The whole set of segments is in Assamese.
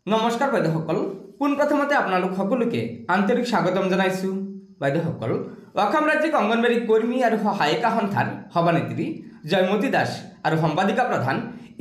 নমস্কাৰ বাইদেউসকল, পোনপ্ৰথমতে আপোনালোক সকলোকে আন্তৰিক স্বাগতম জনাইছো। বাইদেউসকল, অসম ৰাজ্যিক অংগনবাড়ী কৰ্মী আৰু সহায়িকা সন্থাৰ সভানেত্ৰী জয়মতী দাস আৰু সম্পাদিকা প্ৰধান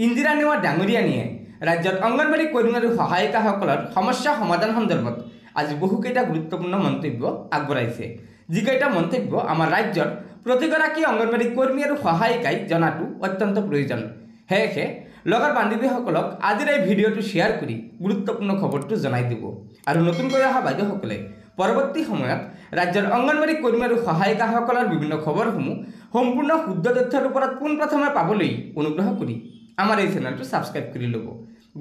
ইন্দিৰা নেওয়াৰ ডাঙৰীয়ানীয়ে ৰাজ্যত অংগনবাড়ী কৰ্মী আৰু সহায়িকাসকলৰ সমস্যা সমাধান সন্দৰ্ভত আজি বহুকেইটা গুৰুত্বপূৰ্ণ মন্তব্য আগবঢ়াইছে। যিকেইটা মন্তব্য আমাৰ ৰাজ্যৰ প্ৰতিগৰাকী অংগনবাড়ী কৰ্মী আৰু সহায়িকাই জনাটো অত্যন্ত প্ৰয়োজন। সেয়েহে লগৰ বান্ধৱীসকলক আজিৰ এই ভিডিঅ'টো শ্বেয়াৰ কৰি গুৰুত্বপূৰ্ণ খবৰটো জনাই দিব। আৰু নতুনকৈ অহা বাইদেউসকলে পৰৱৰ্তী সময়ত ৰাজ্যৰ অংগনবাড়ী কৰ্মী আৰু সহায়িকাসকলৰ বিভিন্ন খবৰসমূহ সম্পূৰ্ণ শুদ্ধ তথ্যৰ ওপৰত পোনপ্ৰথমে পাবলৈ অনুগ্ৰহ কৰি আমাৰ এই চেনেলটো ছাবস্ক্ৰাইব কৰি ল'ব।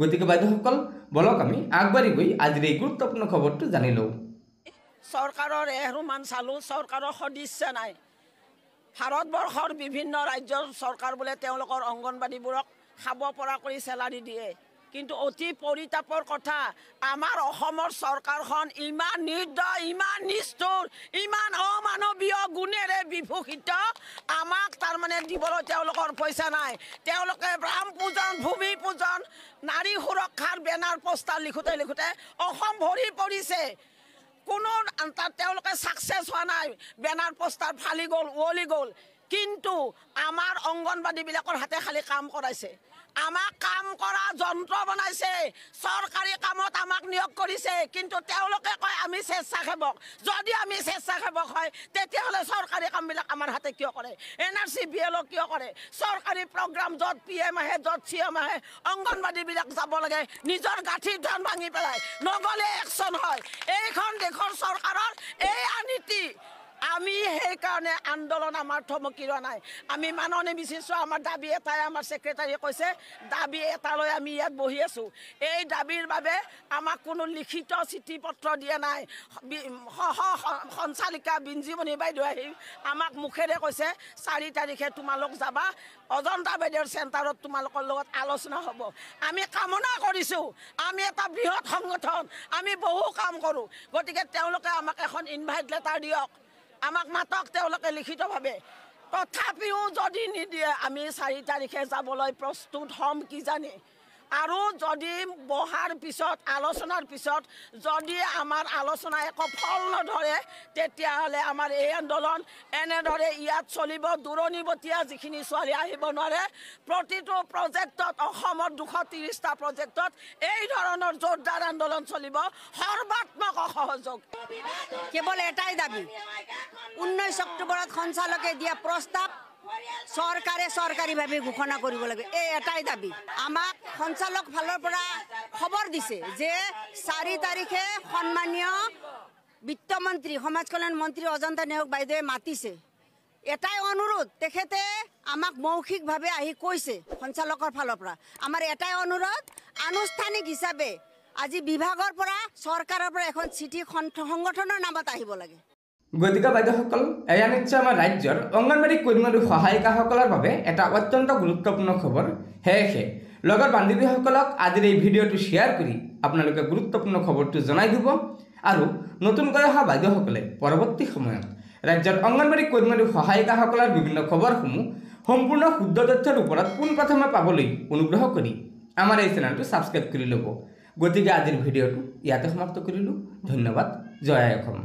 গতিকে বাইদেউসকল, বলক আমি আগবাঢ়ি গৈ আজিৰ এই গুৰুত্বপূৰ্ণ খবৰটো জানি লওঁ। চৰকাৰৰ এহৰুমান চালোঁ, চৰকাৰৰ সদিচ্ছা নাই। ভাৰতবৰ্ষৰ বিভিন্ন ৰাজ্যৰ চৰকাৰ বোলে তেওঁলোকৰ অংগনবাড়ীবোৰক খাব পৰা কৰি চেলাৰী দিয়ে, কিন্তু অতি পৰিতাপৰ কথা, আমাৰ অসমৰ চৰকাৰখন ইমান নিৰ্দয়, ইমান নিষ্ঠুৰ, ইমান অমানৱীয় গুণেৰে বিভূষিত, আমাক তাৰমানে দিবলৈ তেওঁলোকৰ পইচা নাই। তেওঁলোকে ৰাম পূজন, ভূমি পূজন, নাৰী সুৰক্ষাৰ বেনাৰ পোষ্টাৰ লিখোঁতে লিখোঁতে অসম ভৰি পৰিছে। কোনো তাত তেওঁলোকে ছাকচেছ হোৱা নাই, বেনাৰ পোষ্টাৰ ফালি গ'ল, উৱলি গ'ল। কিন্তু আমাৰ অংগনবাড়ীবিলাকৰ হাতে খালি কাম কৰাইছে, আমাক কাম কৰা যন্ত্ৰ বনাইছে, চৰকাৰী কামত আমাক নিয়োগ কৰিছে। কিন্তু তেওঁলোকে কয় আমি স্বেচ্ছাসেৱক। যদি আমি স্বেচ্ছাসেৱক হয় তেতিয়াহ'লে চৰকাৰী কামবিলাক আমাৰ হাতে কিয় কৰে? NRC BLO কিয় কৰে? চৰকাৰী প্ৰগ্ৰাম য'ত PM আহে, য'ত CM আহে, অংগনবাড়ীবিলাক যাব লাগে, নিজৰ গাঁঠিৰ ধন ভাঙি পেলাই, নগ'লে একশ্যন হয়। এইখন দেশৰ চৰকাৰৰ এয়া নীতি। আমি সেইকাৰণে আন্দোলন আমাৰ থমকি ৰোৱা নাই। আমি মাননি বিচাৰিছোঁ, আমাৰ দাবী এটাই, আমাৰ ছেক্ৰেটাৰীয়ে কৈছে দাবী এটালৈ আমি ইয়াত বহি আছোঁ। এই দাবীৰ বাবে আমাক কোনো লিখিত চিঠি পত্ৰ দিয়া নাই। সঞ্চালিকা বিঞ্জীমণি বাইদেউ আহি আমাক মুখেৰে কৈছে 4 তাৰিখে তোমালোক যাবা, অজন্তা বাইদেউৰ চেণ্টাৰত তোমালোকৰ লগত আলোচনা হ'ব। আমি কামনা কৰিছোঁ, আমি এটা বৃহৎ সংগঠন, আমি বহু কাম কৰোঁ। গতিকে তেওঁলোকে আমাক এখন ইনভাইট লেটাৰ দিয়ক, আমাক মাতক তেওঁলোকে লিখিতভাৱে। তথাপিও যদি নিদিয়ে আমি 4 তাৰিখে যাবলৈ প্ৰস্তুত হ'ম কিজানি। আৰু যদি বহাৰ পিছত, আলোচনাৰ পিছত যদি আমাৰ আলোচনা একো ফল নধৰে, তেতিয়াহ'লে আমাৰ এই আন্দোলন এনেদৰে ইয়াত চলিব। দূৰণিবতীয়া যিখিনি ছোৱালী আহিব নোৱাৰে, প্ৰতিটো প্ৰজেক্টত, অসমৰ 230টা প্ৰজেক্টত এই ধৰণৰ জোৰদাৰ আন্দোলন চলিব, সৰ্বাত্মক সহযোগ। কেৱল এটাই দাবী, 19 অক্টোবৰত সঞ্চালকে দিয়া প্ৰস্তাৱ চৰকাৰে চৰকাৰীভাৱে ঘোষণা কৰিব লাগে, এই এটাই দাবী। আমাক সঞ্চালক ফালৰ পৰা খবৰ দিছে যে 4 তাৰিখে সন্মানীয় বিত্তমন্ত্ৰী, সমাজ কল্যাণ মন্ত্ৰী অজন্তা নেওগ বাইদেৱে মাতিছে। এটাই অনুৰোধ, তেখেতে আমাক মৌখিকভাৱে আহি কৈছে সঞ্চালকৰ ফালৰ পৰা, আমাৰ এটাই অনুৰোধ, আনুষ্ঠানিক হিচাপে আজি বিভাগৰ পৰা, চৰকাৰৰ পৰা এখন চিঠি সংগঠনৰ নামত আহিব লাগে। গতিকে বাইদেউসকল, এয়া নিশ্চয় আমাৰ ৰাজ্যৰ অংগনবাড়ী কৰ্মী আৰু সহায়িকাসকলৰ বাবে এটা অত্যন্ত গুৰুত্বপূৰ্ণ খবৰ। সেয়েহে লগৰ বান্ধৱীসকলক আজিৰ এই ভিডিঅ'টো শ্বেয়াৰ কৰি আপোনালোকে গুৰুত্বপূৰ্ণ খবৰটো জনাই দিব। আৰু নতুনকৈ অহা বাইদেউসকলে পৰৱৰ্তী সময়ত ৰাজ্যৰ অংগনবাড়ী কৰ্মী আৰু সহায়িকাসকলৰ বিভিন্ন খবৰসমূহ সম্পূৰ্ণ শুদ্ধ তথ্যৰ ওপৰত পোনপ্ৰথমে পাবলৈ অনুগ্ৰহ কৰি আমাৰ এই চেনেলটো ছাবস্ক্ৰাইব কৰি ল'ব। গতিকে আজিৰ ভিডিঅ'টো ইয়াতে সমাপ্ত কৰিলোঁ। ধন্যবাদ। জয় আই অসম।